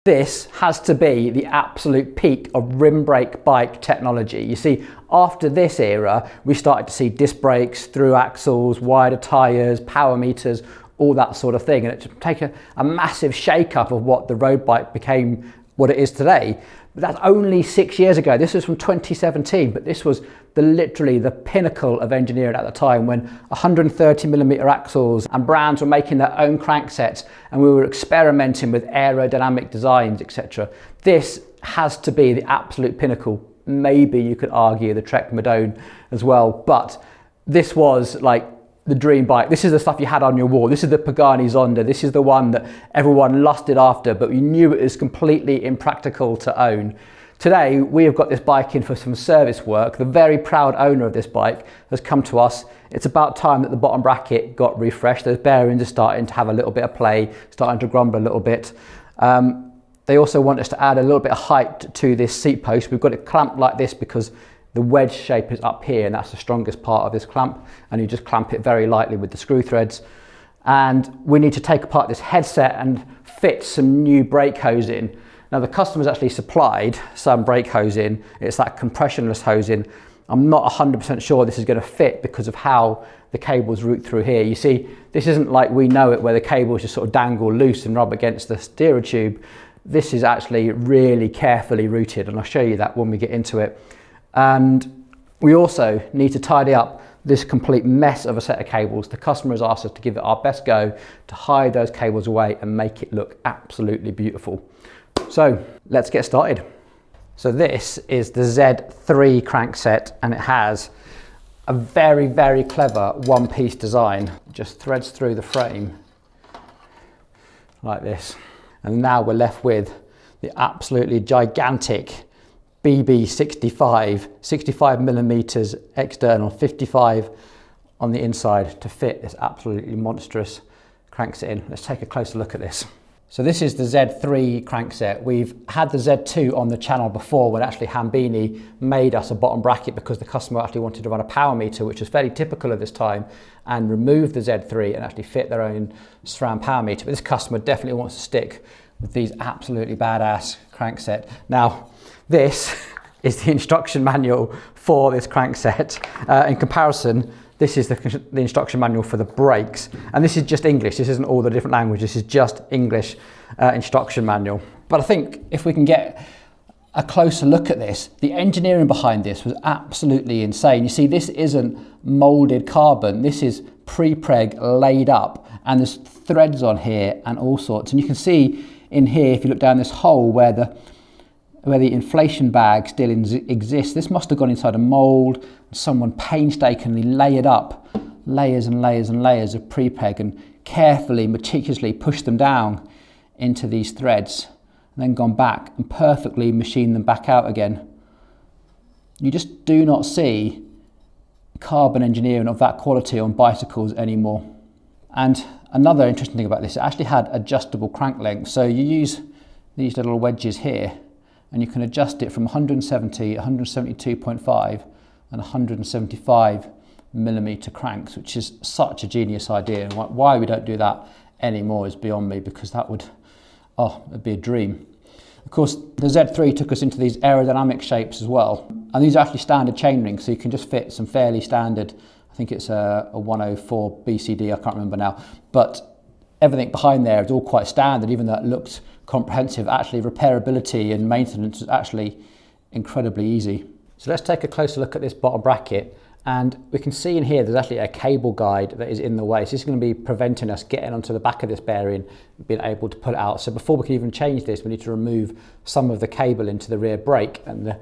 This has to be the absolute peak of rim brake bike technology. You see, after this era, we started to see disc brakes, through axles, wider tyres, power meters, all that sort of thing. And it took a massive shake up of what the road bike became what it is today. But that's only 6 years ago. This was from 2017, but this was literally the pinnacle of engineering at the time, when 130mm axles and brands were making their own cranksets and we were experimenting with aerodynamic designs, etc. This has to be the absolute pinnacle. Maybe you could argue the Trek Madone as well, but this was like the dream bike. This is the stuff you had on your wall. This is the Pagani Zonda. This is the one that everyone lusted after, but you knew it was completely impractical to own. Today, we have got this bike in for some service work. The very proud owner of this bike has come to us. It's about time that the bottom bracket got refreshed. Those bearings are starting to have a little bit of play, starting to grumble a little bit. They also want us to add a little bit of height to this seat post. We've got it clamped like this because the wedge shape is up here, and that's the strongest part of this clamp, and you just clamp it very lightly with the screw threads. And we need to take apart this headset and fit some new brake hose in. Now, the customer's actually supplied some brake hose in. It's that compressionless hose in. I'm not 100% sure this is going to fit because of how the cables route through here. You see, this isn't like we know it, where the cables just sort of dangle loose and rub against the steerer tube. This is actually really carefully routed, and I'll show you that when we get into it. And we also need to tidy up this complete mess of a set of cables. The customer has asked us to give it our best go to hide those cables away and make it look absolutely beautiful. So let's get started. So this is the Z3 crankset, and it has a very, very clever one-piece design. It just threads through the frame like this. And now we're left with the absolutely gigantic BB65, 65mm external, 55 on the inside to fit this absolutely monstrous crankset in. Let's take a closer look at this. So this is the Z3 crankset. We've had the Z2 on the channel before, when actually Hambini made us a bottom bracket because the customer actually wanted to run a power meter, which was fairly typical of this time, and remove the Z3 and actually fit their own SRAM power meter. But this customer definitely wants to stick with these absolutely badass crankset. Now, this is the instruction manual for this crankset. In comparison, this is the instruction manual for the brakes. And this is just English. This isn't all the different languages. This is just English instruction manual. But I think if we can get a closer look at this, the engineering behind this was absolutely insane. You see, this isn't molded carbon. This is pre-preg laid up, and there's threads on here and all sorts. And you can see in here, if you look down this hole where the inflation bag still exists, this must have gone inside a mold. Someone painstakingly layered up layers and layers and layers of pre-preg and carefully, meticulously pushed them down into these threads, and then gone back and perfectly machined them back out again. You just do not see carbon engineering of that quality on bicycles anymore. And another interesting thing about this, it actually had adjustable crank length. So you use these little wedges here, and you can adjust it from 170, 172.5 and 175mm cranks, which is such a genius idea. And why we don't do that anymore is beyond me, because that would, it'd be a dream. Of course, the Z3 took us into these aerodynamic shapes as well. And these are actually standard chain rings, so you can just fit some fairly standard, I think it's a 104 BCD, I can't remember now. But everything behind there is all quite standard, even though it looked comprehensive. Actually, repairability and maintenance is actually incredibly easy. So let's take a closer look at this bottom bracket, and we can see in here there's actually a cable guide that is in the way. So this is going to be preventing us getting onto the back of this bearing and being able to pull it out. So before we can even change this, we need to remove some of the cable into the rear brake and the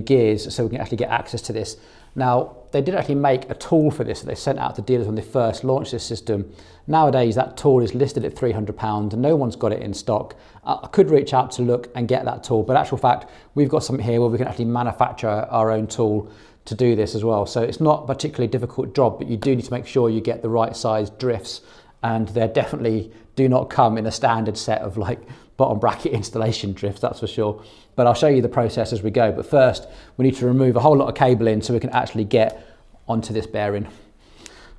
gears, so we can actually get access to this. Now, they did actually make a tool for this that they sent out to dealers when they first launched this system. Nowadays, that tool is listed at £300 and no one's got it in stock. I could reach out to look and get that tool, but in actual fact, we've got something here where we can actually manufacture our own tool to do this as well. So it's not a particularly difficult job, but you do need to make sure you get the right size drifts, and they definitely do not come in a standard set of like bottom bracket installation drifts, that's for sure. But I'll show you the process as we go. But first, we need to remove a whole lot of cabling so we can actually get onto this bearing.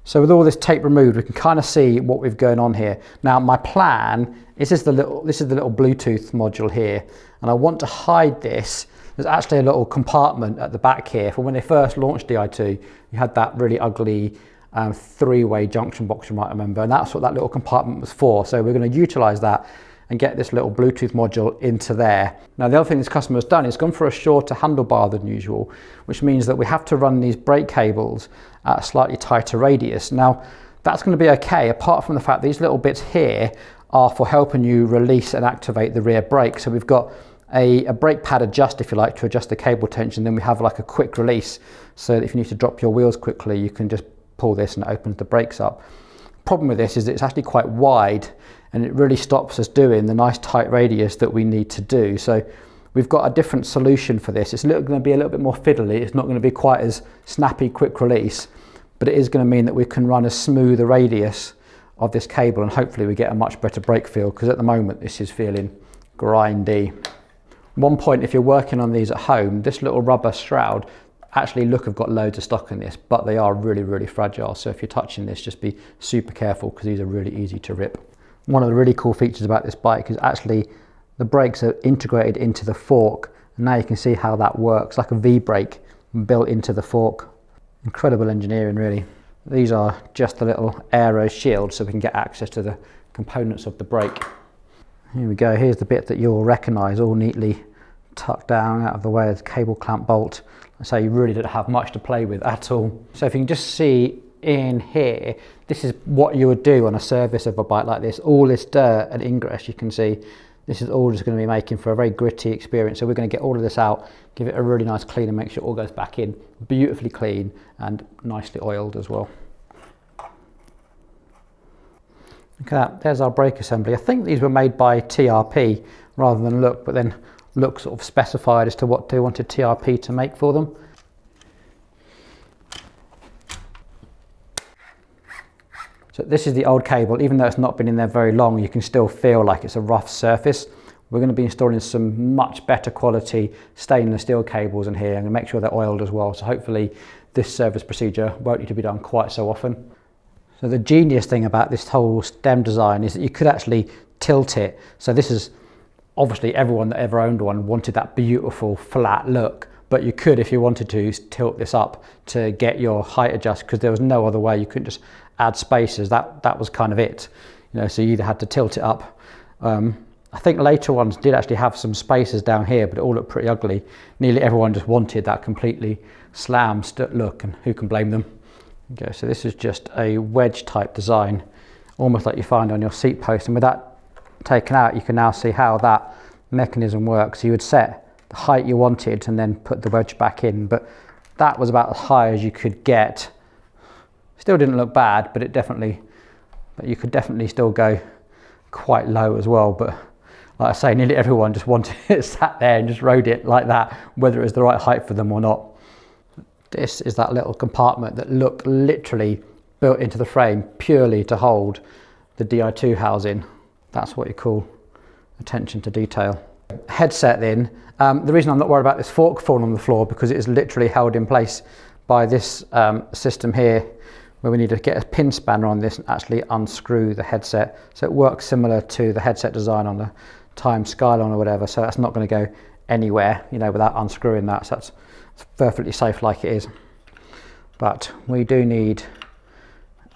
So with all this tape removed, we can kind of see what we've going on here. Now my plan is this is the little Bluetooth module here, and I want to hide this. There's actually a little compartment at the back here. For when they first launched Di2, you had that really ugly three-way junction box, you might remember, and that's what that little compartment was for. So we're going to utilize that and get this little Bluetooth module into there. Now the other thing this customer has done is gone for a shorter handlebar than usual, which means that we have to run these brake cables at a slightly tighter radius. Now that's going to be okay, apart from the fact these little bits here are for helping you release and activate the rear brake. So we've got a brake pad adjust, if you like, to adjust the cable tension. Then we have like a quick release, so that if you need to drop your wheels quickly, you can just pull this and it opens the brakes up. Problem with this is that it's actually quite wide, and it really stops us doing the nice tight radius that we need to do. So we've got a different solution for this. It's going to be a little bit more fiddly. It's not going to be quite as snappy quick release, but it is going to mean that we can run a smoother radius of this cable, and hopefully we get a much better brake feel, because at the moment this is feeling grindy. One point, if you're working on these at home, this little rubber shroud actually have got loads of stock in this, but they are really, really fragile. So if you're touching this, just be super careful, because these are really easy to rip. One of the really cool features about this bike is actually the brakes are integrated into the fork. And now you can see how that works, like a V-brake built into the fork. Incredible engineering, really. These are just the little aero shields, so we can get access to the components of the brake. Here we go, here's the bit that you'll recognise, all neatly tucked down out of the way of the cable clamp bolt. So you really don't have much to play with at all. So if you can just see in here, this is what you would do on a service of a bike like this. All this dirt and ingress, you can see, this is all just going to be making for a very gritty experience. So we're going to get all of this out, give it a really nice clean, and make sure it all goes back in beautifully clean and nicely oiled as well. Look at that, there's our brake assembly. I think these were made by TRP rather than Look, but then Look sort of specified as to what they wanted TRP to make for them. So this is the old cable. Even though it's not been in there very long, you can still feel like it's a rough surface. We're going to be installing some much better quality stainless steel cables in here, and make sure they're oiled as well. So hopefully this service procedure won't need to be done quite so often. So the genius thing about this whole stem design is that you could actually tilt it. So this is obviously, everyone that ever owned one wanted that beautiful flat look, but you could, if you wanted to, tilt this up to get your height adjust, because there was no other way. You couldn't just add spaces. That was kind of it, you know. So you either had to tilt it up. I think later ones did actually have some spaces down here, but it all looked pretty ugly. Nearly everyone just wanted that completely slammed look, and who can blame them? Okay, so this is just a wedge type design, almost like you find on your seat post, and with that taken out, you can now see how that mechanism works. You would set the height you wanted and then put the wedge back in, but that was about as high as you could get. Still didn't look bad, but you could definitely still go quite low as well. But like I say, nearly everyone just wanted it sat there and just rode it like that, whether it was the right height for them or not. This is that little compartment that looked literally built into the frame purely to hold the Di2 housing. That's what you call attention to detail. Headset then, the reason I'm not worried about this fork falling on the floor, because it is literally held in place by this system here, where we need to get a pin spanner on this and actually unscrew the headset. So it works similar to the headset design on the Time Skyline or whatever, so that's not going to go anywhere, you know, without unscrewing that. So that's perfectly safe like it is. But we do need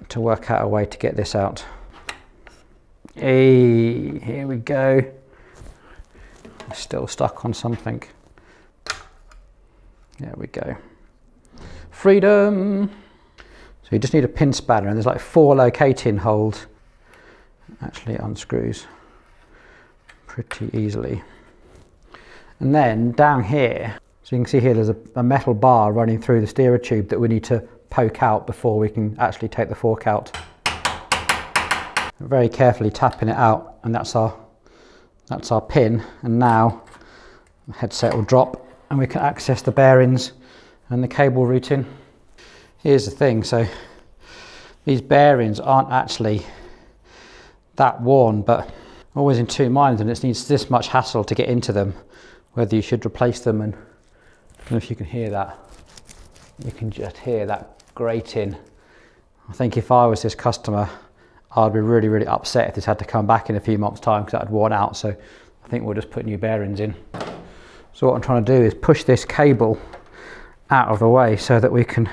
to work out a way to get this out. Hey, here we go. Still stuck on something. There we go. Freedom. So you just need a pin spanner, and there's like 4 locating holes. Actually it unscrews pretty easily. And then down here, so you can see here there's a metal bar running through the steerer tube that we need to poke out before we can actually take the fork out. Very carefully tapping it out, and that's our pin. And now the headset will drop and we can access the bearings and the cable routing. Here's the thing, so these bearings aren't actually that worn, but always in 2 minds, and it needs this much hassle to get into them, whether you should replace them. And I don't know if you can hear that. You can just hear that grating I think if I was this customer, I'd be really, really upset if this had to come back in a few months' time because that had worn out. So I think we'll just put new bearings in. So what I'm trying to do is push this cable out of the way so that we can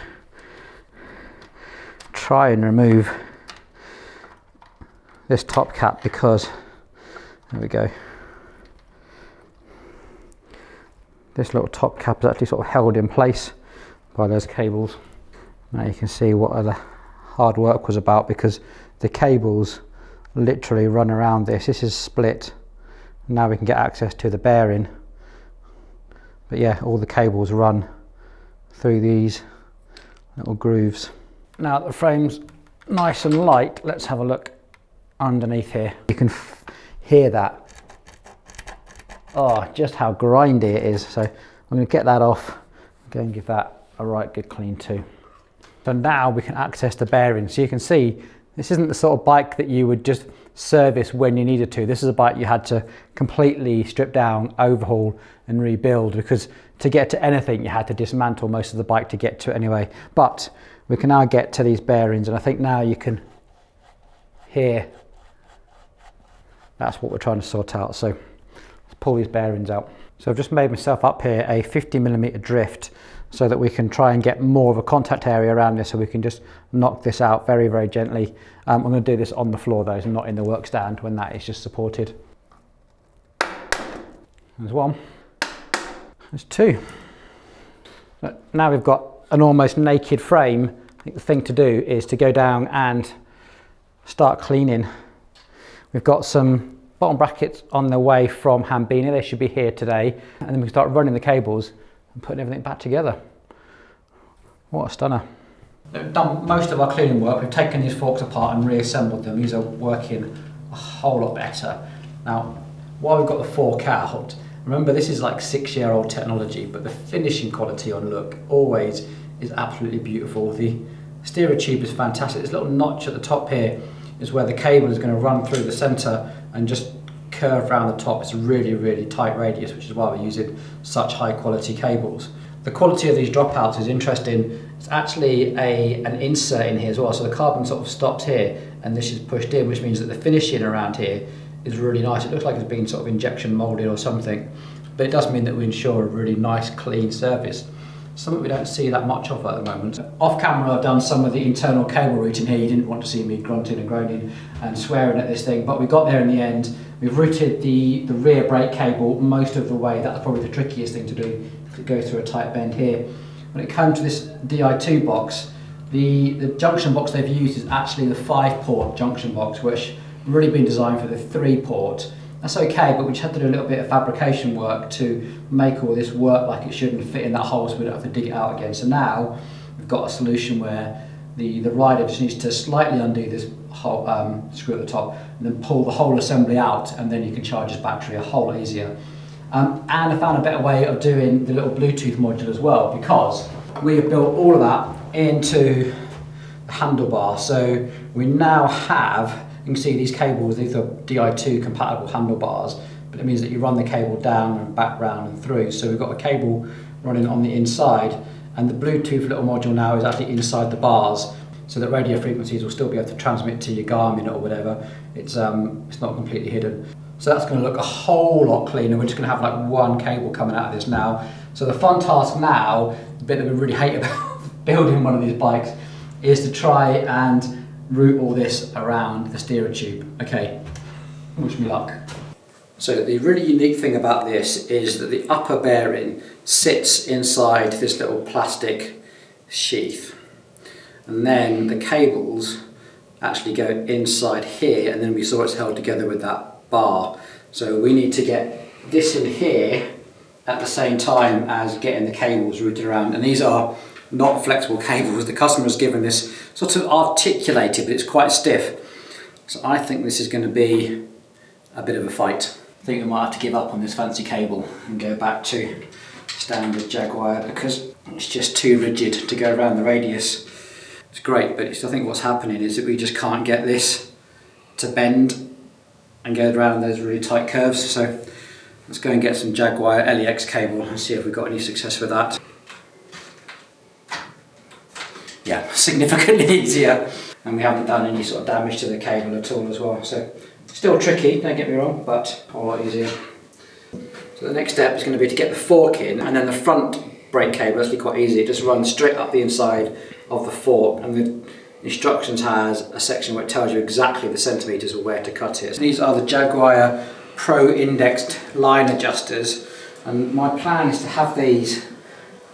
try and remove this top cap, because there we go, this little top cap is actually sort of held in place by those cables. Now you can see what the hard work was about, because the cables literally run around this. This is split. Now we can get access to the bearing, but yeah, all the cables run through these little grooves. Now that the frame's nice and light, let's have a look underneath here. You can hear that. Oh, just how grindy it is. So I'm going to get that off, go and give that a right good clean too. So now we can access the bearings. So you can see this isn't the sort of bike that you would just service when you needed to. This is a bike you had to completely strip down, overhaul and rebuild, because to get to anything you had to dismantle most of the bike to get to it anyway. But we can now get to these bearings, and I think now you can hear that's what we're trying to sort out. So let's pull these bearings out. So I've just made myself up here a 50mm drift so that we can try and get more of a contact area around this, so we can just knock this out very, very gently. I'm going to do this on the floor though, so not in the work stand when that is just supported. There's one. There's two. But now we've got an almost naked frame. I think the thing to do is to go down and start cleaning. We've got some bottom brackets on the way from Hambini. They should be here today. And then we can start running the cables and putting everything back together. What a stunner. We've done most of our cleaning work. We've taken these forks apart and reassembled them. These are working a whole lot better. Now, while we've got the fork out, remember this is like 6-year-old technology, but the finishing quality on look always is absolutely beautiful. The steerer tube is fantastic. This little notch at the top here is where the cable is going to run through the centre and just curve around the top. It's a really, really tight radius, which is why we're using such high quality cables. The quality of these dropouts is interesting. It's actually an insert in here as well, so the carbon sort of stops here and this is pushed in, which means that the finishing around here is really nice. It looks like it's been sort of injection moulded or something, but it does mean that we ensure a really nice clean surface. Something we don't see that much of at the moment. Off camera I've done some of the internal cable routing here. You didn't want to see me grunting and groaning and swearing at this thing, but we got there in the end. We've routed the rear brake cable most of the way. That's probably the trickiest thing to do, to go through a tight bend here. When it comes to this DI2 box, the junction box they've used is actually the 5-port junction box, which really been designed for the 3-port. That's okay, but we just had to do a little bit of fabrication work to make all this work like it should and fit in that hole, so we don't have to dig it out again. So now we've got a solution where the rider just needs to slightly undo this whole screw at the top and then pull the whole assembly out, and then you can charge his battery a whole lot easier. And I found a better way of doing the little Bluetooth module as well, because we have built all of that into the handlebar. So we now have, you can see these cables, these are DI2 compatible handlebars, but it means that you run the cable down and back, round and through. So we've got a cable running on the inside, and the Bluetooth little module now is actually inside the bars, so that radio frequencies will still be able to transmit to your Garmin or whatever. It's not completely hidden. So that's going to look a whole lot cleaner. We're just going to have like one cable coming out of this now. So the fun task now, the bit that we really hate about building one of these bikes, is to try and route all this around the steerer tube. Okay, wish me luck. So the really unique thing about this is that the upper bearing sits inside this little plastic sheath, and then the cables actually go inside here, and then we saw it's held together with that bar. So we need to get this in here at the same time as getting the cables routed around, and these are not flexible cables. The customer's given this sort of articulated, but it's quite stiff. So I think this is going to be a bit of a fight. I think we might have to give up on this fancy cable and go back to standard Jaguar, because it's just too rigid to go around the radius. It's great, but I think what's happening is that we just can't get this to bend and go around those really tight curves. So let's go and get some Jaguar LEX cable and see if we've got any success with that. Yeah, significantly easier. and we haven't done any sort of damage to the cable at all as well. So still tricky, don't get me wrong, but a lot easier. So the next step is going to be to get the fork in, and then the front brake cable is actually quite easy. It just runs straight up the inside of the fork, and the instructions has a section where it tells you exactly the centimetres of where to cut it. So these are the Jaguar Pro indexed line adjusters, and my plan is to have these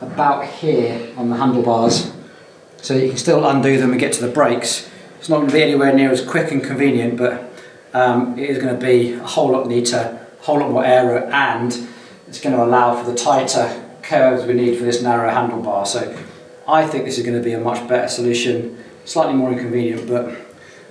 about here on the handlebars, so you can still undo them and get to the brakes. It's not going to be anywhere near as quick and convenient, but it is going to be a whole lot neater, a whole lot more aero, and it's going to allow for the tighter curves we need for this narrow handlebar. So I think this is going to be a much better solution, slightly more inconvenient, but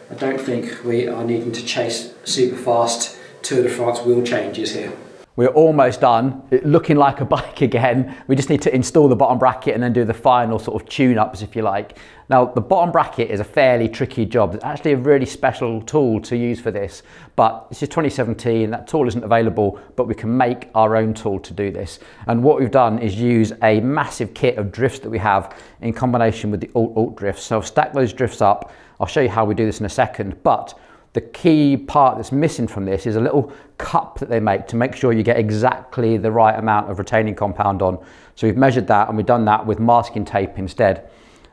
I don't think we are needing to chase super fast Tour de France wheel changes here. We're almost done, looking like a bike again. We just need to install the bottom bracket and then do the final sort of tune-ups, if you like. Now, the bottom bracket is a fairly tricky job. It's actually a really special tool to use for this, but this is 2017, that tool isn't available, but we can make our own tool to do this. And what we've done is use a massive kit of drifts that we have in combination with the alt drifts. So I've stacked those drifts up. I'll show you how we do this in a second, but the key part that's missing from this is a little cup that they make to make sure you get exactly the right amount of retaining compound on. So we've measured that, and we've done that with masking tape instead.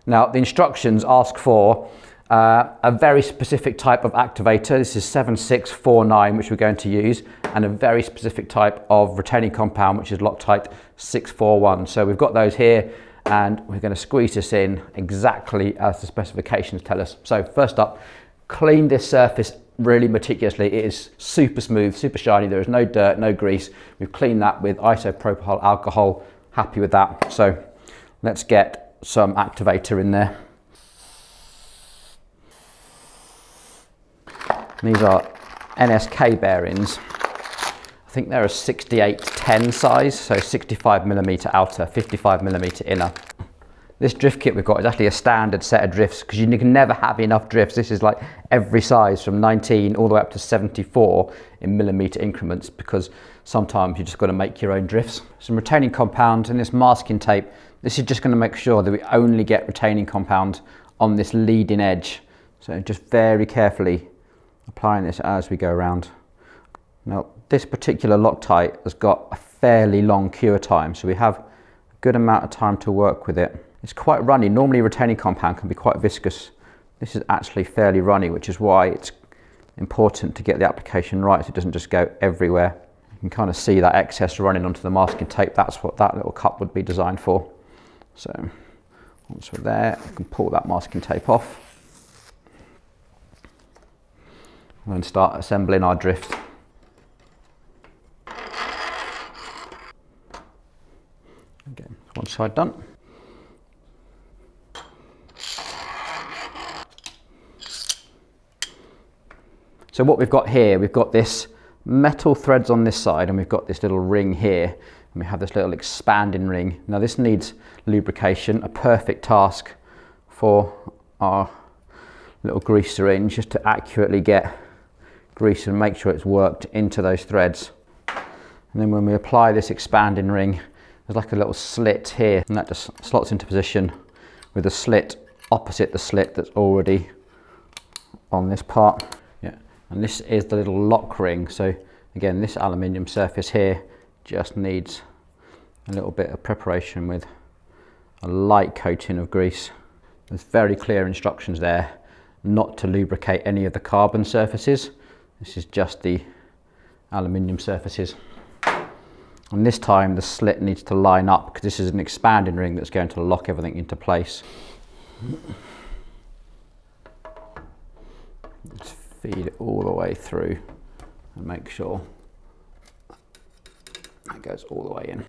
Now, the instructions ask for a very specific type of activator. This is 7649, which we're going to use, and a very specific type of retaining compound, which is Loctite 641. So we've got those here, and we're going to squeeze this in exactly as the specifications tell us. So first up, clean this surface really meticulously. It is super smooth, super shiny. There is no dirt, no grease. We've cleaned that with isopropyl alcohol. Happy with that. So let's get some activator in there. These are NSK bearings. I think they're a 6810 size, so 65mm outer, 55mm inner. This drift kit we've got is actually a standard set of drifts, because you can never have enough drifts. This is like every size from 19 all the way up to 74 in millimetre increments, because sometimes you just got to make your own drifts. Some retaining compound and this masking tape. This is just going to make sure that we only get retaining compound on this leading edge. So just very carefully applying this as we go around. Now, this particular Loctite has got a fairly long cure time, so we have a good amount of time to work with it. It's quite runny. Normally retaining compound can be quite viscous. This is actually fairly runny, which is why it's important to get the application right so it doesn't just go everywhere. You can kind of see that excess running onto the masking tape. That's what that little cup would be designed for. So once we're there, we can pull that masking tape off and then start assembling our drift. Again, one side done. So what we've got here, we've got this metal threads on this side, and we've got this little ring here, and we have this little expanding ring. Now this needs lubrication, a perfect task for our little grease syringe, just to accurately get grease and make sure it's worked into those threads. And then when we apply this expanding ring, there's like a little slit here, and that just slots into position with a slit opposite the slit that's already on this part. Yeah. And this is the little lock ring. So again, this aluminium surface here just needs a little bit of preparation with a light coating of grease. There's very clear instructions there not to lubricate any of the carbon surfaces. This is just the aluminium surfaces. And this time the slit needs to line up, because this is an expanding ring that's going to lock everything into place. Just feed it all the way through and make sure that goes all the way in.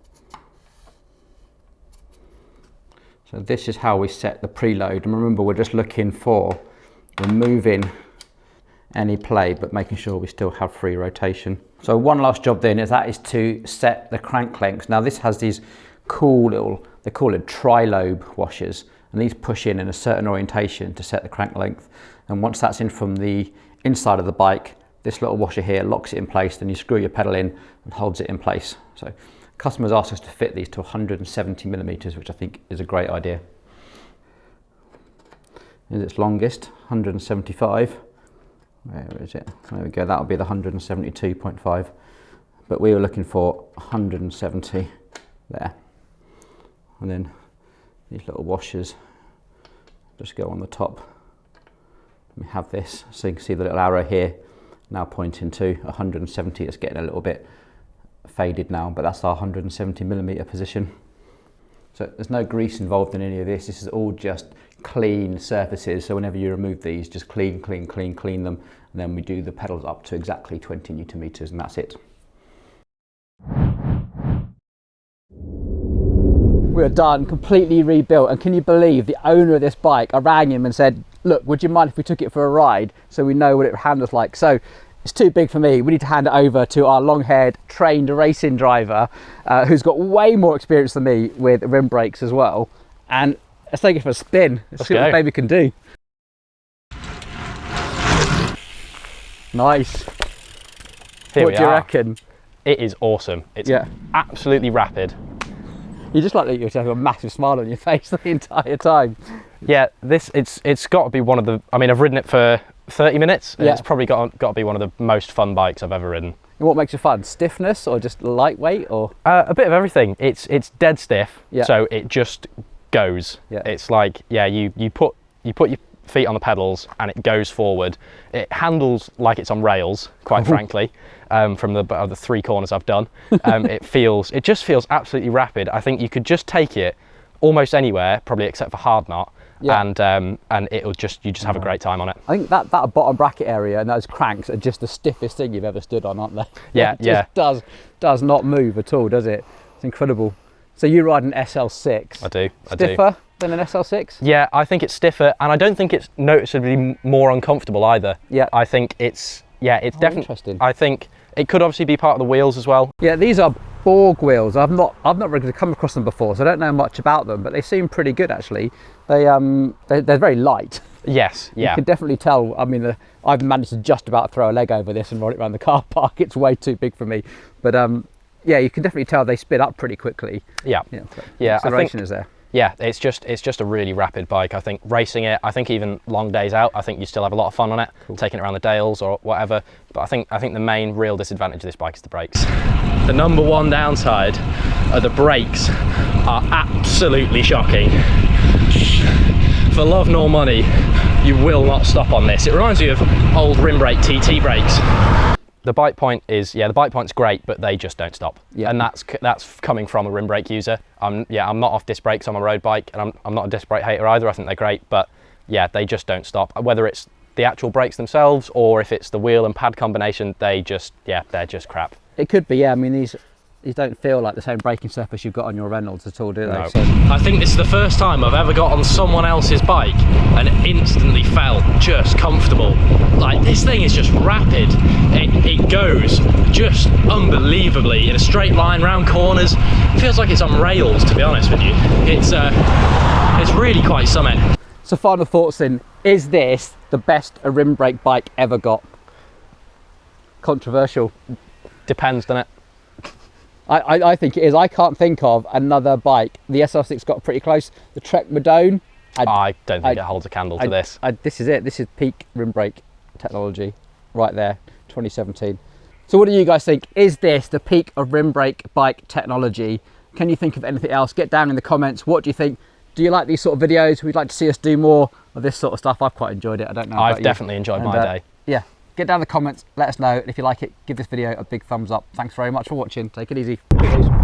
So this is how we set the preload, and remember, we're just looking for removing any play but making sure we still have free rotation. So one last job then is to set the crank lengths. Now this has these cool little, they call it tri-lobe washers, and these push in a certain orientation to set the crank length. And once that's in from the inside of the bike, this little washer here locks it in place, then you screw your pedal in and holds it in place. So customers ask us to fit these to 170 millimeters, which I think is a great idea. is its longest, 175. Where is it? There we go, that'll be the 172.5. But we were looking for 170 there. And then these little washers just go on the top. We have this, so you can see the little arrow here now pointing to 170. It's getting a little bit faded now, but that's our 170mm position. So there's no grease involved in any of this. This is all just clean surfaces. So whenever you remove these, just clean them. And then we do the pedals up to exactly 20 Newton meters, and that's it. We're done, completely rebuilt. And can you believe the owner of this bike, I rang him and said, look, would you mind if we took it for a ride so we know what it handles like? So it's too big for me. We need to hand it over to our long-haired, trained racing driver who's got way more experience than me with rim brakes as well. And let's take it for a spin. Let's see what the baby can do. Nice. What do you reckon? It is awesome. It's absolutely rapid. You just like that you have a massive smile on your face the entire time. Yeah, it's got to be one of the. I mean, I've ridden it for 30 minutes. And it's probably got to be one of the most fun bikes I've ever ridden. And what makes it fun? Stiffness or just lightweight or? A bit of everything. It's dead stiff, so it just goes. Yeah. It's like you put your feet on the pedals and it goes forward. It handles like it's on rails, quite frankly. From the 3 corners I've done, it just feels absolutely rapid. I think you could just take it almost anywhere, probably except for hard knot, and you just have a great time on it. I think that bottom bracket area and those cranks are just the stiffest thing you've ever stood on, aren't they? Yeah, it just does not move at all, does it? It's incredible. So you ride an SL6. I do. Stiffer than an SL6? Yeah, I think it's stiffer, and I don't think it's noticeably more uncomfortable either. Yeah, I think it's definitely interesting. I think it could obviously be part of the wheels as well. Yeah, these are Borg wheels. I've not really come across them before, so I don't know much about them, but they seem pretty good actually. They're very light. Yes, yeah. You can definitely tell. I mean, I've managed to just about throw a leg over this and run it around the car park. It's way too big for me, but yeah, you can definitely tell they spin up pretty quickly. Yeah, acceleration is there. Yeah, it's just a really rapid bike. I think racing it, I think even long days out, I think you still have a lot of fun on it, taking it around the Dales or whatever. But I think the main real disadvantage of this bike is the brakes. The number one downside are the brakes are absolutely shocking. For love nor money, you will not stop on this. It reminds me of old rim brake TT brakes. The bite point is, the bite point's great, but they just don't stop. Yeah. And that's coming from a rim brake user. I'm not off disc brakes on my road bike, and I'm not a disc brake hater either. I think they're great, but yeah, they just don't stop. Whether it's the actual brakes themselves or if it's the wheel and pad combination, they're just crap. It could be, yeah. I mean, these don't feel like the same braking surface you've got on your Reynolds at all, do they? No. So I think this is the first time I've ever got on someone else's bike and instantly felt just comfortable. Like, this thing is just rapid. It goes just unbelievably in a straight line round corners. It feels like it's on rails, to be honest with you. It's really quite something. So final thoughts then, is this the best a rim brake bike ever got? Controversial. Depends, doesn't it? I think it is. I can't think of another bike. The SL6 got pretty close. The Trek Madone. I don't think it holds a candle to this. This is it. This is peak rim brake technology right there, 2017. So what do you guys think? Is this the peak of rim brake bike technology? Can you think of anything else? Get down in the comments. What do you think? Do you like these sort of videos? We'd like to see us do more of this sort of stuff. I've quite enjoyed it. I don't know. I've definitely enjoyed my day. Yeah. Get down in the comments, let us know, and if you like it, give this video a big thumbs up. Thanks very much for watching. Take it easy. Peace.